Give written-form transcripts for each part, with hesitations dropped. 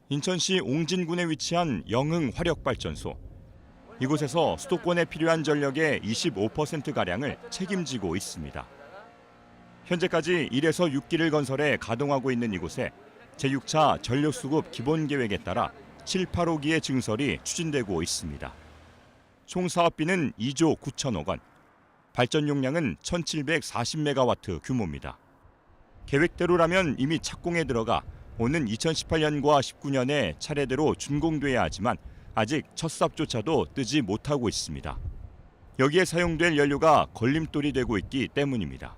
인천시 옹진군에 위치한 영흥 화력발전소. 이곳에서 수도권에 필요한 전력의 25%가량을 책임지고 있습니다. 현재까지 1에서 6기를 건설해 가동하고 있는 이곳에 제6차 전력수급 기본계획에 따라 7, 8호기의 증설이 추진되고 있습니다. 총 사업비는 2조 9천억 원, 발전 용량은 1740메가와트 규모입니다. 계획대로라면 이미 착공에 들어가 오는 2018년과 19년에 차례대로 준공돼야 하지만 아직 첫 삽조차도 뜨지 못하고 있습니다. 여기에 사용될 연료가 걸림돌이 되고 있기 때문입니다.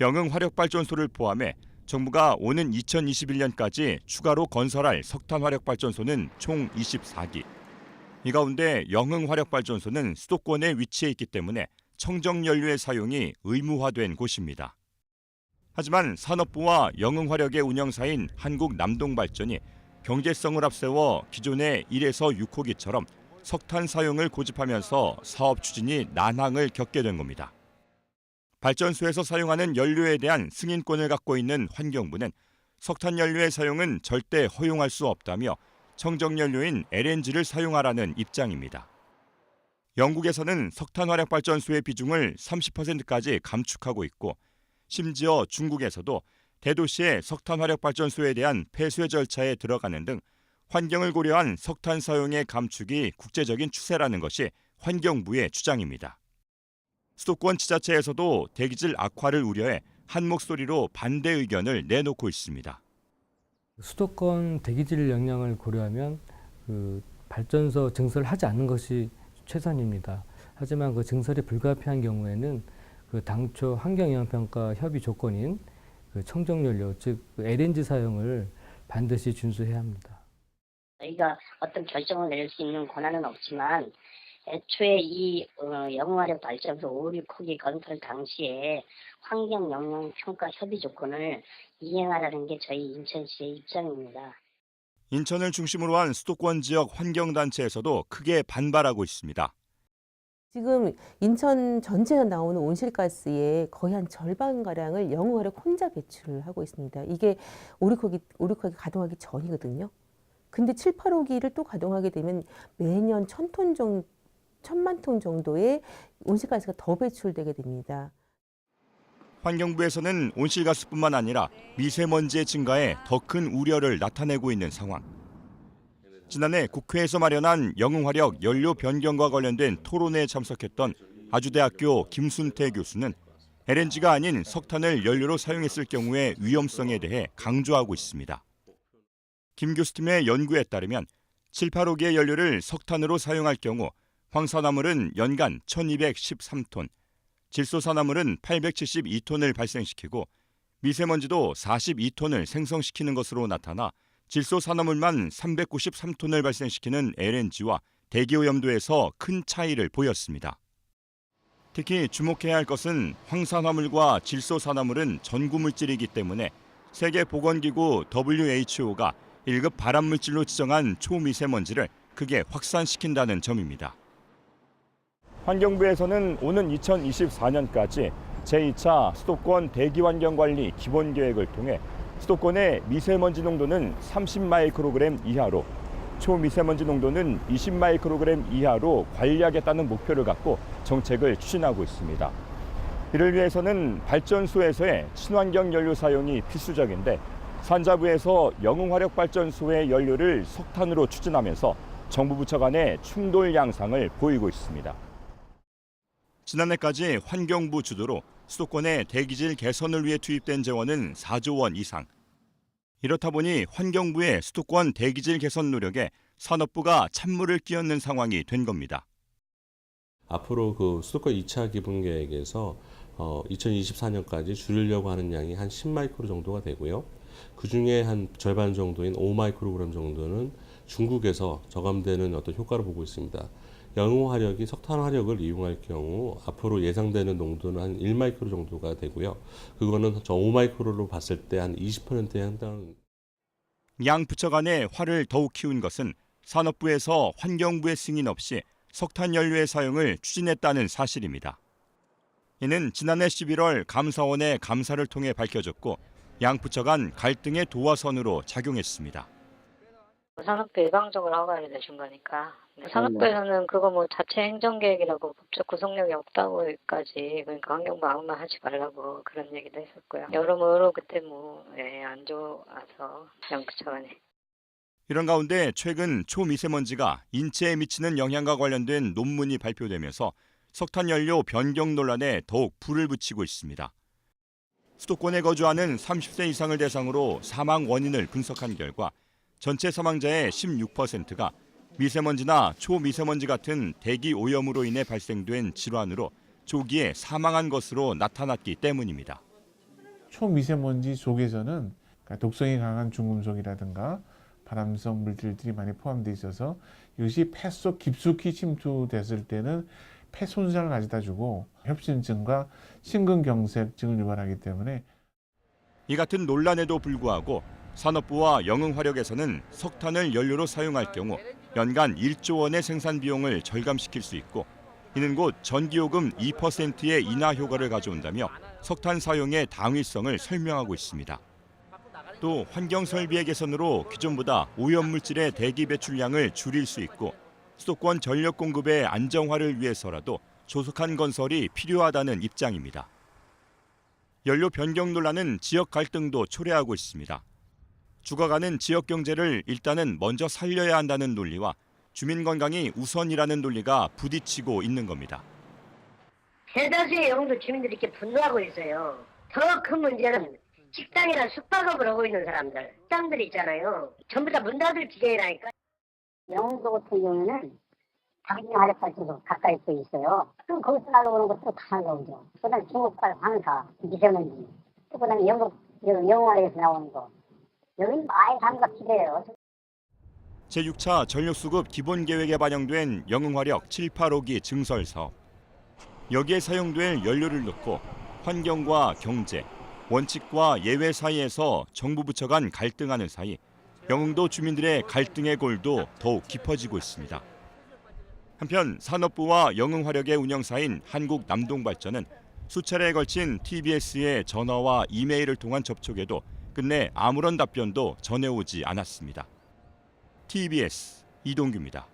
영흥 화력발전소를 포함해 정부가 오는 2021년까지 추가로 건설할 석탄 화력발전소는 총 24기. 이 가운데 영흥 화력발전소는 수도권에 위치해 있기 때문에 청정연료의 사용이 의무화된 곳입니다. 하지만 산업부와 영흥화력의 운영사인 한국남동발전이 경제성을 앞세워 기존의 1에서 6호기처럼 석탄 사용을 고집하면서 사업 추진이 난항을 겪게 된 겁니다. 발전소에서 사용하는 연료에 대한 승인권을 갖고 있는 환경부는 석탄 연료의 사용은 절대 허용할 수 없다며 청정연료인 LNG를 사용하라는 입장입니다. 영국에서는 석탄 화력발전소의 비중을 30%까지 감축하고 있고 심지어 중국에서도 대도시의 석탄 화력발전소에 대한 폐쇄 절차에 들어가는 등 환경을 고려한 석탄 사용의 감축이 국제적인 추세라는 것이 환경부의 주장입니다. 수도권 지자체에서도 대기질 악화를 우려해 한 목소리로 반대 의견을 내놓고 있습니다. 수도권 대기질 영향을 고려하면 발전소 증설을 하지 않는 것이 최선입니다. 하지만 그 증설이 불가피한 경우에는 당초 환경영향평가 협의 조건인 청정연료, 즉 LNG 사용을 반드시 준수해야 합니다. 저희가 어떤 결정을 내릴 수 있는 권한은 없지만 애초에 이 영흥화력 발전소 5, 6호기 건설 당시에 환경영향평가 협의 조건을 이행하라는 게 저희 인천시의 입장입니다. 인천을 중심으로 한 수도권 지역 환경단체에서도 크게 반발하고 있습니다. 지금 인천 전체에 나오는 온실가스의 거의 한 절반가량을 영흥화력 혼자 배출을 하고 있습니다. 이게 5, 6호기 가동하기 전이거든요. 근데 7, 8호기를 또 가동하게 되면 매년 1,000만 톤 정도의 온실가스가 더 배출되게 됩니다. 환경부에서는 온실가스뿐만 아니라 미세먼지의 증가에 더 큰 우려를 나타내고 있는 상황. 지난해 국회에서 마련한 영흥화력 연료 변경과 관련된 토론회에 참석했던 아주대학교 김순태 교수는 LNG가 아닌 석탄을 연료로 사용했을 경우의 위험성에 대해 강조하고 있습니다. 김 교수팀의 연구에 따르면 7, 8호기의 연료를 석탄으로 사용할 경우 황산화물은 연간 1,213톤, 질소산화물은 872톤을 발생시키고 미세먼지도 42톤을 생성시키는 것으로 나타나 질소산화물만 393톤을 발생시키는 LNG와 대기오염도에서 큰 차이를 보였습니다. 특히 주목해야 할 것은 황산화물과 질소산화물은 전구물질이기 때문에 세계보건기구 WHO가 1급 발암물질로 지정한 초미세먼지를 크게 확산시킨다는 점입니다. 환경부에서는 오는 2024년까지 제2차 수도권 대기환경관리 기본계획을 통해 수도권의 미세먼지 농도는 30마이크로그램 이하로, 초미세먼지 농도는 20마이크로그램 이하로 관리하겠다는 목표를 갖고 정책을 추진하고 있습니다. 이를 위해서는 발전소에서의 친환경 연료 사용이 필수적인데 산자부에서 영흥화력발전소의 연료를 석탄으로 추진하면서 정부 부처 간의 충돌 양상을 보이고 있습니다. 지난해까지 환경부 주도로 수도권의 대기질 개선을 위해 투입된 재원은 4조 원 이상. 이렇다 보니 환경부의 수도권 대기질 개선 노력에 산업부가 찬물을 끼얹는 상황이 된 겁니다. 앞으로 수도권 2차 기본계획에서 2024년까지 줄이려고 하는 양이 한 10마이크로 정도가 되고요. 그중에 한 절반 정도인 5마이크로그램 정도는 중국에서 저감되는 어떤 효과를 보고 있습니다. 영흥화력이 석탄화력을 이용할 경우 앞으로 예상되는 농도는 한 1마이크로 정도가 되고요. 그거는 저 5마이크로로 봤을 때 한 20%에 해당하는. 양 부처 간의 화를 더욱 키운 것은 산업부에서 환경부의 승인 없이 석탄 연료의 사용을 추진했다는 사실입니다. 이는 지난해 11월 감사원의 감사를 통해 밝혀졌고 양 부처 간 갈등의 도화선으로 작용했습니다. 산업부 일방적으로 허가를 내준 거니까. 산업부에서는 그거 뭐 자체 행정계획이라고 법적 구속력이 없다고까지, 그러니까 환경부 아무 말 하지 말라고 그런 얘기도 했었고요. 여러모로 그때 안 좋아서 연구 차원에. 이런 가운데 최근 초미세먼지가 인체에 미치는 영향과 관련된 논문이 발표되면서 석탄 연료 변경 논란에 더욱 불을 붙이고 있습니다. 수도권에 거주하는 30세 이상을 대상으로 사망 원인을 분석한 결과 전체 사망자의 16%가 미세먼지나 초미세먼지 같은 대기 오염으로 인해 발생된 질환으로 조기에 사망한 것으로 나타났기 때문입니다. 초미세먼지 속에서는 독성이 강한 중금속이라든가 발암성 물질들이 많이 포함되어 있어서 이것이 폐 속 깊숙이 침투됐을 때는 폐 손상을 가져다 주고 협심증과 심근경색증을 유발하기 때문에 이 같은 논란에도 불구하고 산업부와 영흥화력에서는 석탄을 연료로 사용할 경우 연간 1조 원의 생산 비용을 절감시킬 수 있고 이는 곧 전기요금 2%의 인하 효과를 가져온다며 석탄 사용의 당위성을 설명하고 있습니다. 또 환경 설비의 개선으로 기존보다 오염물질의 대기 배출량을 줄일 수 있고 수도권 전력 공급의 안정화를 위해서라도 조속한 건설이 필요하다는 입장입니다. 연료 변경 논란은 지역 갈등도 초래하고 있습니다. 죽어가는 지역 경제를 일단은 먼저 살려야 한다는 논리와 주민 건강이 우선이라는 논리가 부딪히고 있는 겁니다. 대다수의 영도 주민들이 이렇게 분노하고 있어요. 더 큰 문제는 식당이나 숙박업을 하고 있는 사람들, 식당들이 있잖아요. 전부 다 문 닫을 지경이라니까. 영도 같은 경우에는 당진화력발전소 가까이 또 있어요. 그럼 거기서 날아오는 것도 다 나오죠. 그다음에 중국발 황사, 미세먼지, 또 그다음에 영화에서 나오는 거. 여기는 아예 감각지대예요. 제6차 전력수급 기본계획에 반영된 영흥화력 7, 8호기 증설 사업. 여기에 사용될 연료를 넣고 환경과 경제, 원칙과 예외 사이에서 정부 부처 간 갈등하는 사이 영흥도 주민들의 갈등의 골도 더욱 깊어지고 있습니다. 한편 산업부와 영흥화력의 운영사인 한국남동발전은 수차례에 걸친 TBS의 전화와 이메일을 통한 접촉에도 끝내 아무런 답변도 전해오지 않았습니다. TBS 이동규입니다.